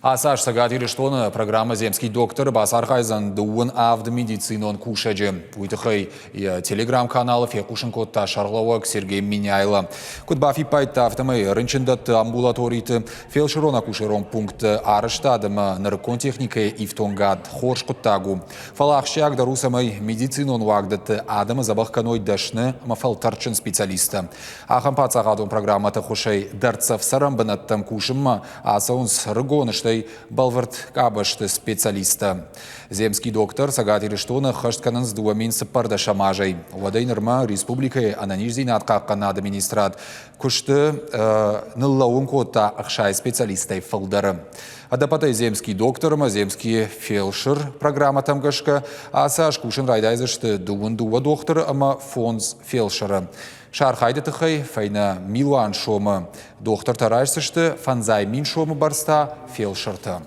Асаш сагатиры штоны программа «Земский доктор» басархайзан дуын авды медицинон кушаджи. Уйтыхай телеграм-каналы фекушын котта шарлауак Сергей Миняйла. Кутбафи пайта автомай рынчындат амбулаториты фельдшерона кушерон пункт арыштадымы наркотехника ифтонгад хорш коттагу. Фалахшяк дарусамай медицинон вагдат адымы забахканой дашны мафалтарчын специалиста. Ахампацагадон программата хошай дарцав сарамбанаттам кушымма асаунс рыгоныштай балвард кабашты специалиста. Земский доктор сагатиры штоны хаштканын с дуамин сыппарда шамажай. Вадайнырма республикой ананижзин атқаққан администрат күшті ныллауын котта ақшай специалистай фылдары. Адапатай земский докторыма, земский фельдшер программа тамгашка, асаш кушын райдайзышты дуа доктор, ама фонз фельдшера. Шархайды тыхай файна милуан шомы. Доктор тарайсышты фанзай мин шомы барста фельдшерта.